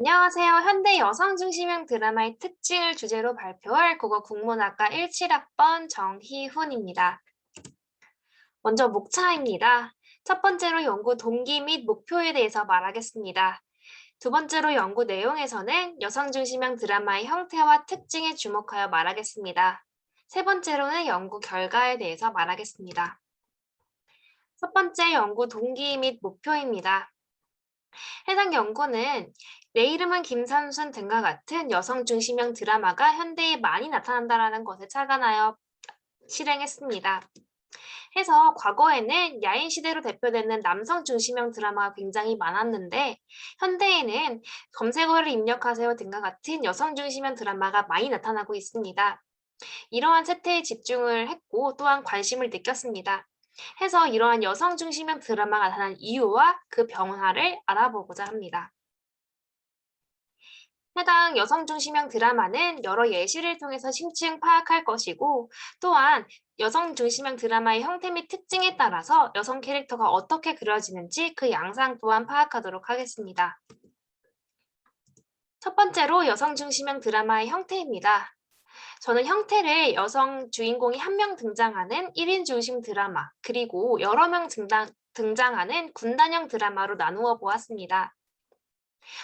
안녕하세요. 현대 여성 중심형 드라마의 특징을 주제로 발표할 국어 국문학과 17학번 정희훈입니다. 먼저 목차입니다. 첫 번째로 연구 동기 및 목표에 대해서 말하겠습니다. 두 번째로 연구 내용에서는 여성 중심형 드라마의 형태와 특징에 주목하여 말하겠습니다. 세 번째로는 연구 결과에 대해서 말하겠습니다. 첫 번째 연구 동기 및 목표입니다. 해당 연구는 내 이름은 김삼순 등과 같은 여성 중심형 드라마가 현대에 많이 나타난다는 것에 착안하여 실행했습니다. 해서 과거에는 야인 시대로 대표되는 남성 중심형 드라마가 굉장히 많았는데 현대에는 검색어를 입력하세요 등과 같은 여성 중심형 드라마가 많이 나타나고 있습니다. 이러한 세태에 집중을 했고 또한 관심을 느꼈습니다. 해서 이러한 여성 중심형 드라마가 나타난 이유와 그 변화를 알아보고자 합니다. 해당 여성 중심형 드라마는 여러 예시를 통해서 심층 파악할 것이고 또한 여성 중심형 드라마의 형태 및 특징에 따라서 여성 캐릭터가 어떻게 그려지는지 그 양상 또한 파악하도록 하겠습니다. 첫 번째로 여성 중심형 드라마의 형태입니다. 저는 형태를 여성 주인공이 한 명 등장하는 1인 중심 드라마 그리고 여러 명 등장하는 군단형 드라마로 나누어 보았습니다.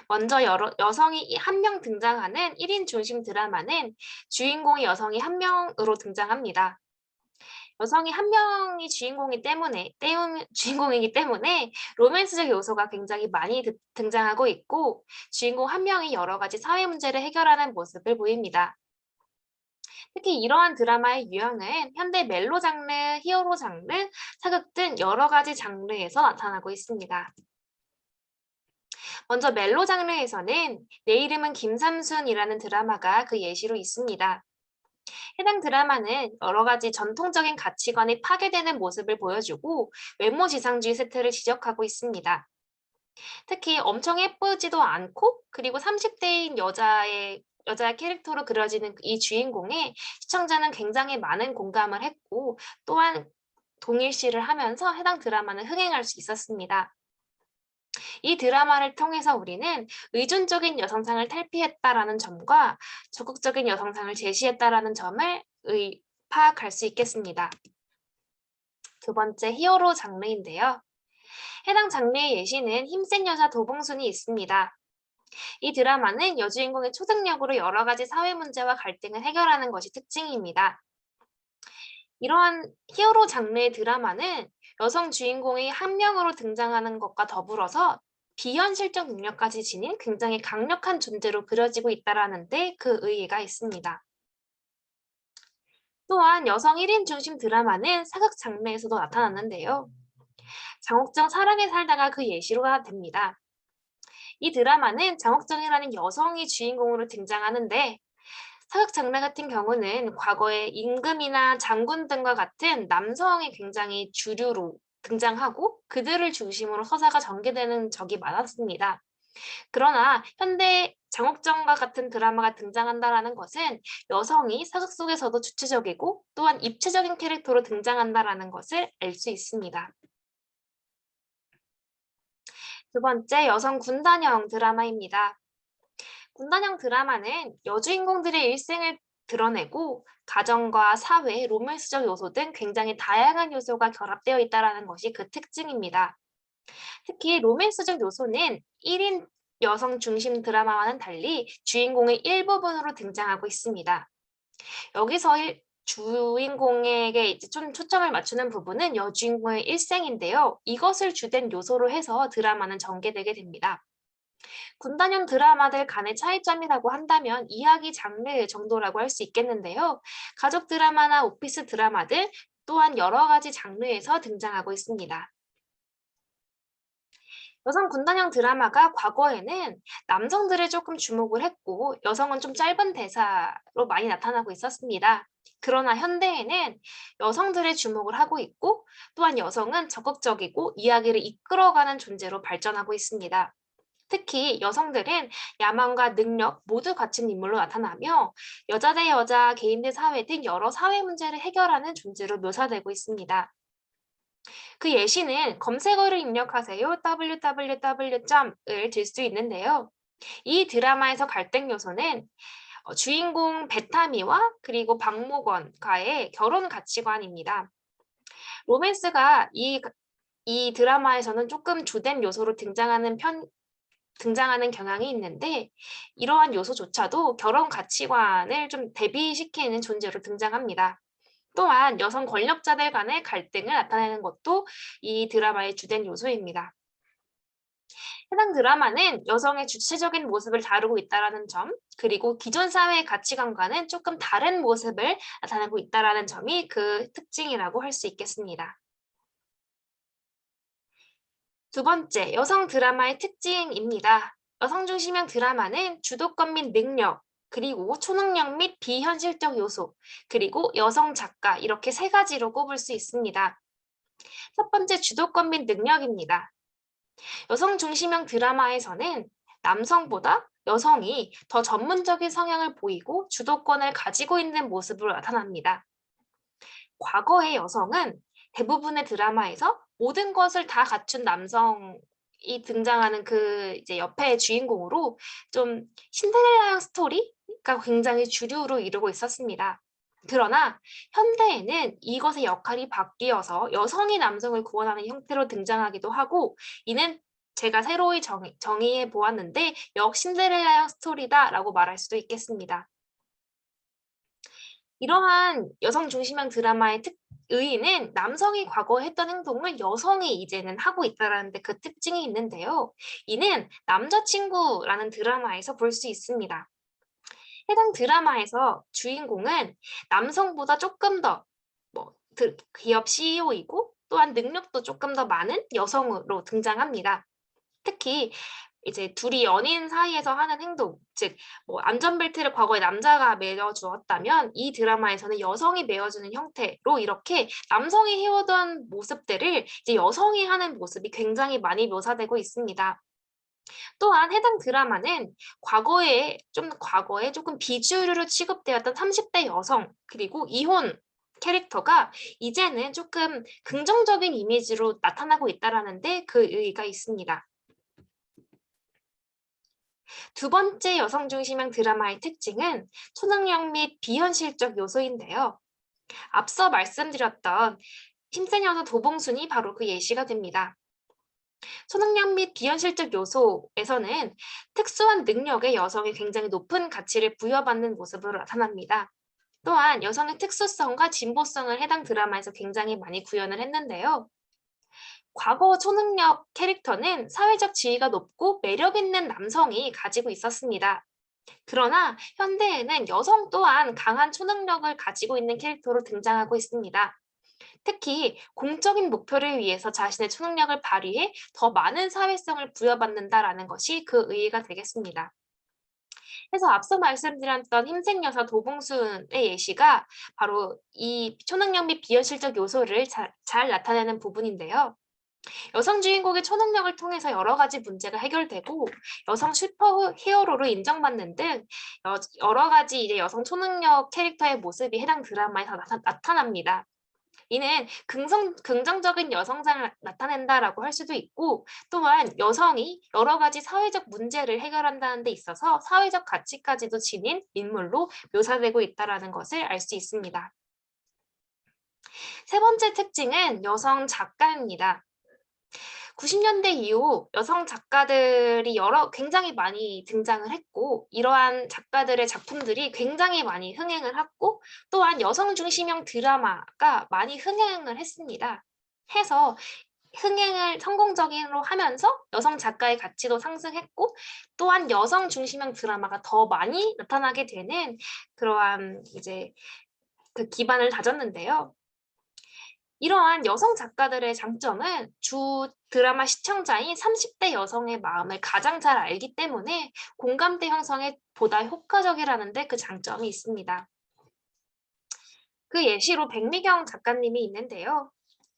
먼저 여성이 한 명 등장하는 1인 중심 드라마는 주인공이 여성이 한 명으로 등장합니다. 여성이 한 명이 주인공이기 때문에 로맨스적 요소가 굉장히 많이 등장하고 있고 주인공 한 명이 여러 가지 사회 문제를 해결하는 모습을 보입니다. 특히 이러한 드라마의 유형은 현대 멜로 장르, 히어로 장르, 사극 등 여러 가지 장르에서 나타나고 있습니다. 먼저 멜로 장르에서는 내 이름은 김삼순이라는 드라마가 그 예시로 있습니다. 해당 드라마는 여러 가지 전통적인 가치관이 파괴되는 모습을 보여주고 외모 지상주의 세태를 지적하고 있습니다. 특히 엄청 예쁘지도 않고 그리고 30대인 여자 캐릭터로 그려지는 이 주인공에 시청자는 굉장히 많은 공감을 했고 또한 동일시를 하면서 해당 드라마는 흥행할 수 있었습니다. 이 드라마를 통해서 우리는 의존적인 여성상을 탈피했다라는 점과 적극적인 여성상을 제시했다라는 점을 파악할 수 있겠습니다. 두 번째 히어로 장르인데요. 해당 장르의 예시는 힘센 여자 도봉순이 있습니다. 이 드라마는 여주인공의 초능력으로 여러 가지 사회 문제와 갈등을 해결하는 것이 특징입니다. 이러한 히어로 장르의 드라마는 여성 주인공이 한 명으로 등장하는 것과 더불어서 비현실적 능력까지 지닌 굉장히 강력한 존재로 그려지고 있다는 데 그 의의가 있습니다. 또한 여성 1인 중심 드라마는 사극 장르에서도 나타났는데요. 장옥정 사랑에 살다가 그 예시로가 됩니다. 이 드라마는 장옥정이라는 여성이 주인공으로 등장하는데 사극 장르 같은 경우는 과거에 임금이나 장군 등과 같은 남성이 굉장히 주류로 등장하고 그들을 중심으로 서사가 전개되는 적이 많았습니다. 그러나 현대 장옥정과 같은 드라마가 등장한다라는 것은 여성이 사극 속에서도 주체적이고 또한 입체적인 캐릭터로 등장한다라는 것을 알 수 있습니다. 두 번째, 여성 군단형 드라마입니다. 군단형 드라마는 여주인공들의 일생을 드러내고 가정과 사회, 로맨스적 요소 등 굉장히 다양한 요소가 결합되어 있다는 것이 그 특징입니다. 특히 로맨스적 요소는 1인 여성 중심 드라마와는 달리 주인공의 일부분으로 등장하고 있습니다. 여기서 주인공에게 이제 좀 초점을 맞추는 부분은 여주인공의 일생인데요. 이것을 주된 요소로 해서 드라마는 전개되게 됩니다. 군단형 드라마들 간의 차이점이라고 한다면 이야기 장르 정도라고 할 수 있겠는데요. 가족 드라마나 오피스 드라마들 또한 여러 가지 장르에서 등장하고 있습니다. 여성 군단형 드라마가 과거에는 남성들을 조금 주목을 했고 여성은 좀 짧은 대사로 많이 나타나고 있었습니다. 그러나 현대에는 여성들의 주목을 하고 있고 또한 여성은 적극적이고 이야기를 이끌어가는 존재로 발전하고 있습니다. 특히 여성들은 야망과 능력 모두 갖춘 인물로 나타나며 여자 대 여자, 개인 대 사회 등 여러 사회 문제를 해결하는 존재로 묘사되고 있습니다. 그 예시는 검색어를 입력하세요 www.을 들 수 있는데요. 이 드라마에서 갈등 요소는 주인공 베타미와 그리고 박목원과의 결혼 가치관입니다. 로맨스가 이 드라마에서는 조금 주된 요소로 등장하는 경향이 있는데 이러한 요소조차도 결혼 가치관을 좀 대비시키는 존재로 등장합니다. 또한 여성 권력자들 간의 갈등을 나타내는 것도 이 드라마의 주된 요소입니다. 해당 드라마는 여성의 주체적인 모습을 다루고 있다는 점, 그리고 기존 사회의 가치관과는 조금 다른 모습을 나타내고 있다는 점이 그 특징이라고 할 수 있겠습니다. 두 번째, 여성 드라마의 특징입니다. 여성 중심형 드라마는 주도권 및 능력, 그리고 초능력 및 비현실적 요소, 그리고 여성 작가 이렇게 세 가지로 꼽을 수 있습니다. 첫 번째, 주도권 및 능력입니다. 여성 중심형 드라마에서는 남성보다 여성이 더 전문적인 성향을 보이고 주도권을 가지고 있는 모습으로 나타납니다. 과거의 여성은 대부분의 드라마에서 모든 것을 다 갖춘 남성이 등장하는 그 이제 옆의 주인공으로 좀 신데렐라형 스토리가 굉장히 주류로 이루고 있었습니다. 그러나 현대에는 이것의 역할이 바뀌어서 여성이 남성을 구원하는 형태로 등장하기도 하고 이는 제가 새로이 정의해 보았는데 역신데렐라형 스토리다라고 말할 수도 있겠습니다. 이러한 여성 중심형 드라마의 의의는 남성이 과거에 했던 행동을 여성이 이제는 하고 있다는 데 그 특징이 있는데요. 이는 남자친구라는 드라마에서 볼 수 있습니다. 해당 드라마에서 주인공은 남성보다 조금 더 기업 CEO이고 또한 능력도 조금 더 많은 여성으로 등장합니다. 특히 이제 둘이 연인 사이에서 하는 행동, 즉 안전벨트를 과거에 남자가 매어 주었다면 이 드라마에서는 여성이 매어주는 형태로 이렇게 남성이 해오던 모습들을 이제 여성이 하는 모습이 굉장히 많이 묘사되고 있습니다. 또한 해당 드라마는 과거에 조금 비주류로 취급되었던 30대 여성 그리고 이혼 캐릭터가 이제는 조금 긍정적인 이미지로 나타나고 있다라는 데 그 의의가 있습니다. 두 번째 여성 중심형 드라마의 특징은 초능력 및 비현실적 요소인데요. 앞서 말씀드렸던 힘센 여자 도봉순이 바로 그 예시가 됩니다. 초능력 및 비현실적 요소에서는 특수한 능력의 여성이 굉장히 높은 가치를 부여받는 모습으로 나타납니다. 또한 여성의 특수성과 진보성을 해당 드라마에서 굉장히 많이 구현을 했는데요. 과거 초능력 캐릭터는 사회적 지위가 높고 매력 있는 남성이 가지고 있었습니다. 그러나 현대에는 여성 또한 강한 초능력을 가지고 있는 캐릭터로 등장하고 있습니다. 특히 공적인 목표를 위해서 자신의 초능력을 발휘해 더 많은 사회성을 부여받는다라는 것이 그 의의가 되겠습니다. 그래서 앞서 말씀드렸던 힘센 여사 도봉순의 예시가 바로 이 초능력 및 비현실적 요소를 잘 나타내는 부분인데요. 여성 주인공의 초능력을 통해서 여러 가지 문제가 해결되고 여성 슈퍼 히어로로 인정받는 등 여러 가지 이제 여성 초능력 캐릭터의 모습이 해당 드라마에서 나타납니다. 이는 긍정적인 여성상을 나타낸다라고 할 수도 있고 또한 여성이 여러 가지 사회적 문제를 해결한다는 데 있어서 사회적 가치까지도 지닌 인물로 묘사되고 있다는 것을 알 수 있습니다. 세 번째 특징은 여성 작가입니다. 90년대 이후 여성 작가들이 굉장히 많이 등장을 했고 이러한 작가들의 작품들이 굉장히 많이 흥행을 했고 또한 여성 중심형 드라마가 많이 흥행을 했습니다. 해서 흥행을 성공적으로 하면서 여성 작가의 가치도 상승했고 또한 여성 중심형 드라마가 더 많이 나타나게 되는 그러한 이제 그 기반을 다졌는데요. 이러한 여성 작가들의 장점은 주 드라마 시청자인 30대 여성의 마음을 가장 잘 알기 때문에 공감대 형성에 보다 효과적이라는 데 그 장점이 있습니다. 그 예시로 백미경 작가님이 있는데요.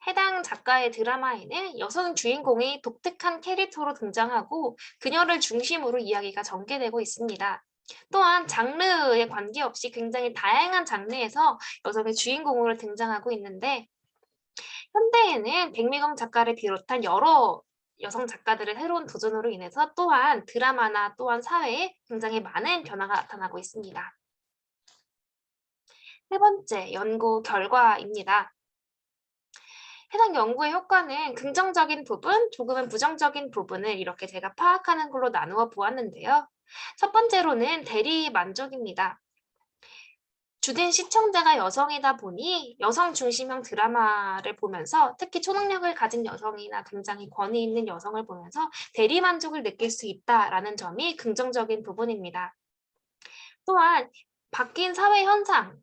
해당 작가의 드라마에는 여성 주인공이 독특한 캐릭터로 등장하고 그녀를 중심으로 이야기가 전개되고 있습니다. 또한 장르에 관계없이 굉장히 다양한 장르에서 여성의 주인공으로 등장하고 있는데 현대에는 백미경 작가를 비롯한 여러 여성 작가들의 새로운 도전으로 인해서 또한 드라마나 또한 사회에 굉장히 많은 변화가 나타나고 있습니다. 세 번째, 연구 결과입니다. 해당 연구의 효과는 긍정적인 부분, 조금은 부정적인 부분을 이렇게 제가 파악하는 걸로 나누어 보았는데요. 첫 번째로는 대리 만족입니다. 주된 시청자가 여성이다 보니 여성 중심형 드라마를 보면서 특히 초능력을 가진 여성이나 굉장히 권위 있는 여성을 보면서 대리 만족을 느낄 수 있다라는 점이 긍정적인 부분입니다. 또한 바뀐 사회 현상을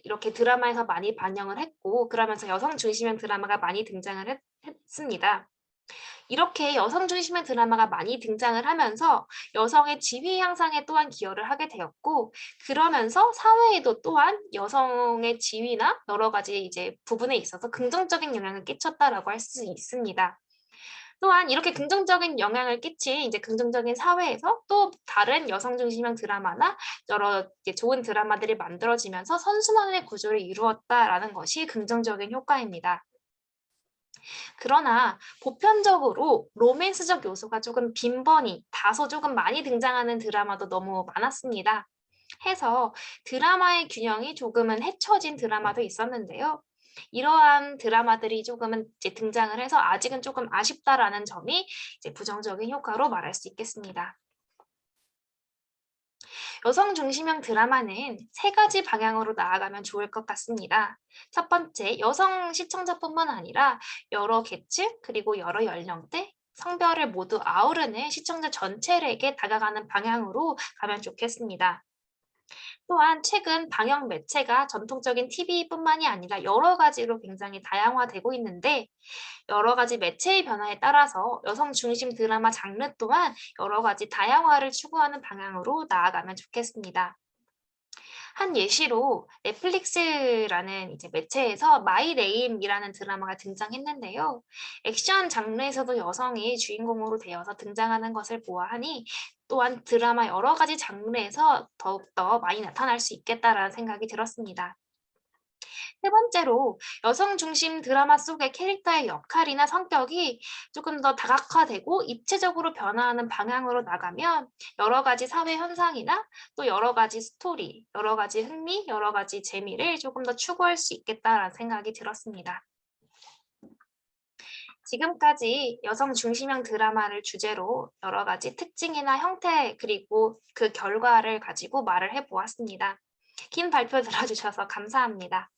이렇게 드라마에서 많이 반영을 했고 그러면서 여성 중심형 드라마가 많이 등장을 했습니다. 이렇게 여성 중심의 드라마가 많이 등장을 하면서 여성의 지위 향상에 또한 기여를 하게 되었고 그러면서 사회에도 또한 여성의 지위나 여러 가지 이제 부분에 있어서 긍정적인 영향을 끼쳤다라고 할 수 있습니다. 또한 이렇게 긍정적인 영향을 끼친 이제 긍정적인 사회에서 또 다른 여성 중심형 드라마나 여러 이제 좋은 드라마들이 만들어지면서 선순환의 구조를 이루었다라는 것이 긍정적인 효과입니다. 그러나 보편적으로 로맨스적 요소가 조금 빈번히 다소 조금 많이 등장하는 드라마도 너무 많았습니다. 해서 드라마의 균형이 조금은 해쳐진 드라마도 있었는데요. 이러한 드라마들이 조금은 이제 등장을 해서 아직은 조금 아쉽다라는 점이 이제 부정적인 효과로 말할 수 있겠습니다. 여성 중심형 드라마는 세 가지 방향으로 나아가면 좋을 것 같습니다. 첫 번째, 여성 시청자뿐만 아니라 여러 계층 그리고 여러 연령대, 성별을 모두 아우르는 시청자 전체에게 다가가는 방향으로 가면 좋겠습니다. 또한 최근 방영 매체가 전통적인 TV뿐만이 아니라 여러 가지로 굉장히 다양화되고 있는데 여러 가지 매체의 변화에 따라서 여성 중심 드라마 장르 또한 여러 가지 다양화를 추구하는 방향으로 나아가면 좋겠습니다. 한 예시로 넷플릭스라는 이제 매체에서 마이 네임이라는 드라마가 등장했는데요. 액션 장르에서도 여성이 주인공으로 되어서 등장하는 것을 보아하니 또한 드라마 여러 가지 장르에서 더욱더 많이 나타날 수 있겠다라는 생각이 들었습니다. 세 번째로 여성 중심 드라마 속의 캐릭터의 역할이나 성격이 조금 더 다각화되고 입체적으로 변화하는 방향으로 나가면 여러 가지 사회 현상이나 또 여러 가지 스토리, 여러 가지 흥미, 여러 가지 재미를 조금 더 추구할 수 있겠다라는 생각이 들었습니다. 지금까지 여성 중심형 드라마를 주제로 여러 가지 특징이나 형태 그리고 그 결과를 가지고 말을 해보았습니다. 긴 발표 들어주셔서 감사합니다.